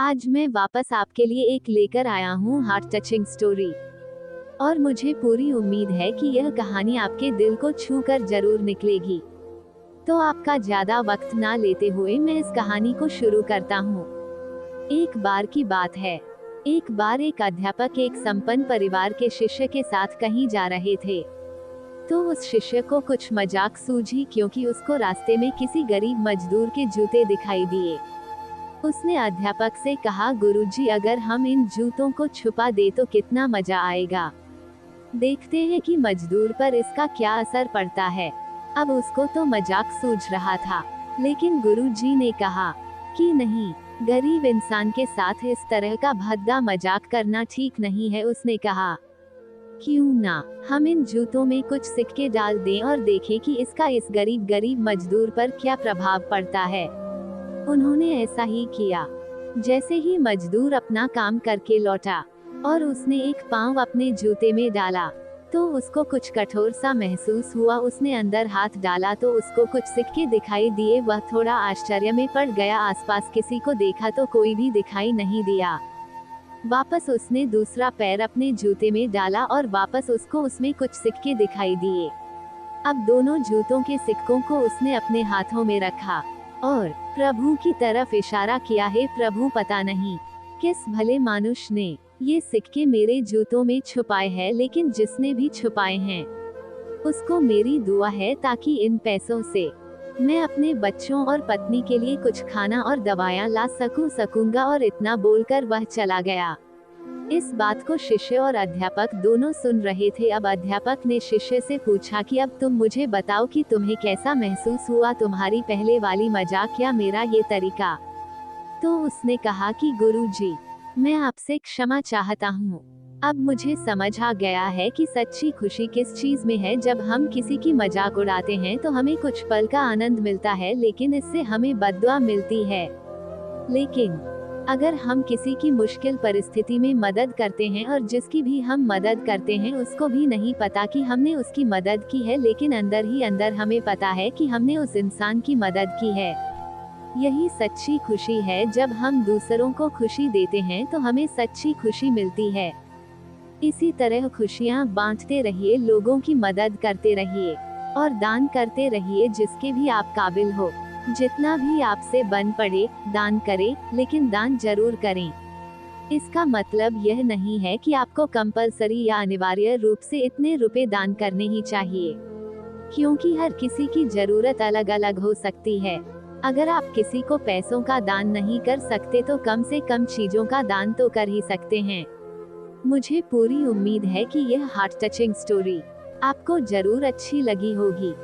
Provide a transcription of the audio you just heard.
आज मैं वापस आपके लिए एक लेकर आया हूँ हार्ट टचिंग स्टोरी। और मुझे पूरी उम्मीद है कि यह कहानी आपके दिल को छू कर जरूर निकलेगी। तो आपका ज्यादा वक्त ना लेते हुए मैं इस कहानी को शुरू करता हूँ। एक बार की बात है। एक बार एक अध्यापक एक संपन्न परिवार के शिष्य के साथ कहीं जा रहे थे। तो उस शिष्य को कुछ मजाक सूझी क्योंकि उसको रास्ते में किसी गरीब मजदूर के जूते दिखाई दिए। उसने अध्यापक से कहा, गुरुजी, अगर हम इन जूतों को छुपा दे तो कितना मजा आएगा। देखते हैं कि मजदूर पर इसका क्या असर पड़ता है। अब उसको तो मजाक सूझ रहा था, लेकिन गुरुजी ने कहा कि नहीं, गरीब इंसान के साथ इस तरह का भद्दा मजाक करना ठीक नहीं है। उसने कहा, क्यों ना हम इन जूतों में कुछ सिक्के डाल दें और देखें कि इसका इस गरीब मजदूर पर क्या प्रभाव पड़ता है। उन्होंने ऐसा ही किया। जैसे ही मजदूर अपना काम करके लौटा और उसने एक पांव अपने जूते में डाला तो उसको कुछ कठोर सा महसूस हुआ। उसने अंदर हाथ डाला तो उसको कुछ सिक्के दिखाई दिए। वह थोड़ा आश्चर्य में पड़ गया। आसपास किसी को देखा तो कोई भी दिखाई नहीं दिया। वापस उसने दूसरा पैर अपने जूते में डाला और वापस उसको उसमें कुछ सिक्के दिखाई दिए। अब दोनों जूतों के सिक्कों को उसने अपने हाथों में रखा और प्रभु की तरफ इशारा किया, है प्रभु, पता नहीं किस भले मानुष ने ये सिक्के मेरे जूतों में छुपाए हैं, लेकिन जिसने भी छुपाए हैं उसको मेरी दुआ है ताकि इन पैसों से मैं अपने बच्चों और पत्नी के लिए कुछ खाना और दवाएं ला सकूंगा। और इतना बोलकर वह चला गया। इस बात को शिष्य और अध्यापक दोनों सुन रहे थे। अब अध्यापक ने शिष्य से पूछा कि अब तुम मुझे बताओ कि तुम्हें कैसा महसूस हुआ, तुम्हारी पहले वाली मजाक या मेरा ये तरीका। तो उसने कहा कि गुरुजी, मैं आपसे क्षमा चाहता हूँ। अब मुझे समझ आ गया है कि सच्ची खुशी किस चीज में है। जब हम किसी की मजाक उड़ाते हैं तो हमें कुछ पल का आनंद मिलता है, लेकिन इससे हमें बद्दुआ मिलती है। लेकिन अगर हम किसी की मुश्किल परिस्थिति में मदद करते हैं और जिसकी भी हम मदद करते हैं उसको भी नहीं पता कि हमने उसकी मदद की है, लेकिन अंदर ही अंदर हमें पता है कि हमने उस इंसान की मदद की है। यही सच्ची खुशी है। जब हम दूसरों को खुशी देते हैं तो हमें सच्ची खुशी मिलती है। इसी तरह खुशियाँ बांटते रहिए, लोगों की मदद करते रहिए और दान करते रहिए जिसके भी आप काबिल हो। जितना भी आपसे बन पड़े दान करें, लेकिन दान जरूर करें। इसका मतलब यह नहीं है कि आपको कंपलसरी या अनिवार्य रूप से इतने रुपए दान करने ही चाहिए, क्योंकि हर किसी की जरूरत अलग अलग हो सकती है। अगर आप किसी को पैसों का दान नहीं कर सकते तो कम से कम चीजों का दान तो कर ही सकते हैं। मुझे पूरी उम्मीद है कि यह हार्ट टचिंग स्टोरी आपको जरूर अच्छी लगी होगी।